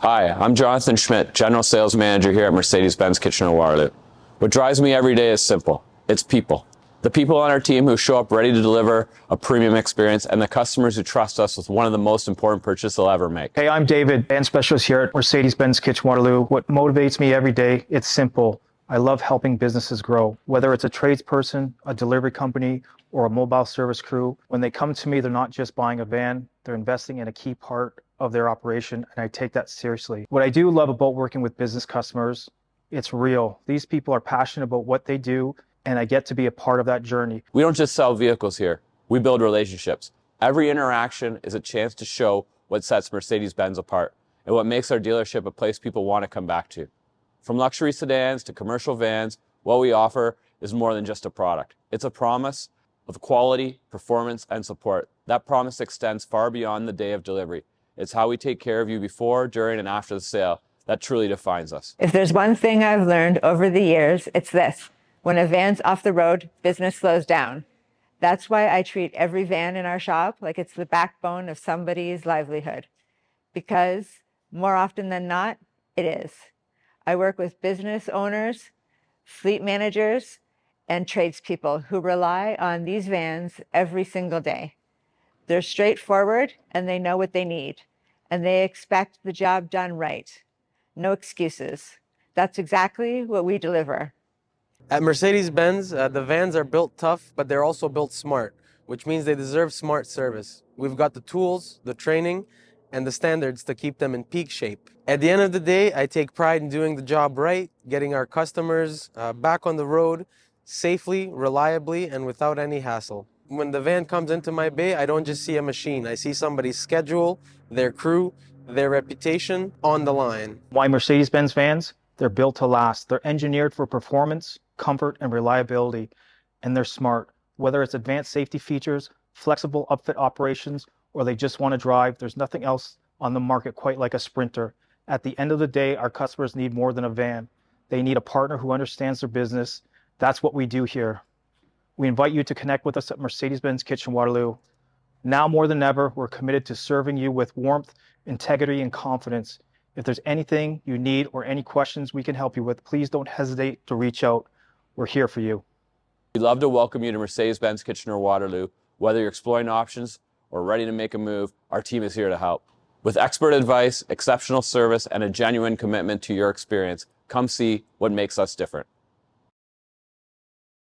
Hi, I'm Jonathan Schmidt, General Sales Manager here at Mercedes-Benz Kitchener-Waterloo. What drives me every day is simple. It's people. The people on our team who show up ready to deliver a premium experience and the customers who trust us with one of the most important purchases they'll ever make. Hey, I'm David, band specialist here at Mercedes-Benz Kitchener-Waterloo. What motivates me every day, it's simple. I love helping businesses grow. Whether it's a tradesperson, a delivery company, or a mobile service crew, when they come to me, they're not just buying a van, they're investing in a key part of their operation, and I take that seriously. What I do love about working with business customers, it's real. These people are passionate about what they do, and I get to be a part of that journey. We don't just sell vehicles here, we build relationships. Every interaction is a chance to show what sets Mercedes-Benz apart and what makes our dealership a place people want to come back to. From luxury sedans to commercial vans, what we offer is more than just a product. It's a promise of quality, performance, and support. That promise extends far beyond the day of delivery. It's how we take care of you before, during, and after the sale that truly defines us. If there's one thing I've learned over the years, it's this. When a van's off the road, business slows down. That's why I treat every van in our shop like it's the backbone of somebody's livelihood. Because more often than not, it is. I work with business owners, fleet managers, and tradespeople who rely on these vans every single day. They're straightforward and they know what they need, and they expect the job done right. No excuses. That's exactly what we deliver. At Mercedes-Benz, the vans are built tough, but they're also built smart, which means they deserve smart service. We've got the tools, the training, and the standards to keep them in peak shape. At the end of the day, I take pride in doing the job right, getting our customers back on the road safely, reliably, and without any hassle. When the van comes into my bay, I don't just see a machine. I see somebody's schedule, their crew, their reputation on the line. Why Mercedes-Benz vans? They're built to last. They're engineered for performance, comfort, and reliability, and they're smart. Whether it's advanced safety features, flexible upfit operations, or they just want to drive, there's nothing else on the market quite like a Sprinter. At the end of the day, our customers need more than a van. They need a partner who understands their business. That's what we do here. We invite you to connect with us at Mercedes-Benz Kitchener-Waterloo. Now more than ever, we're committed to serving you with warmth, integrity, and confidence. If there's anything you need or any questions we can help you with, please don't hesitate to reach out. We're here for you. We'd love to welcome you to Mercedes-Benz Kitchener-Waterloo. Whether you're exploring options or ready to make a move, our team is here to help. With expert advice, exceptional service, and a genuine commitment to your experience, come see what makes us different.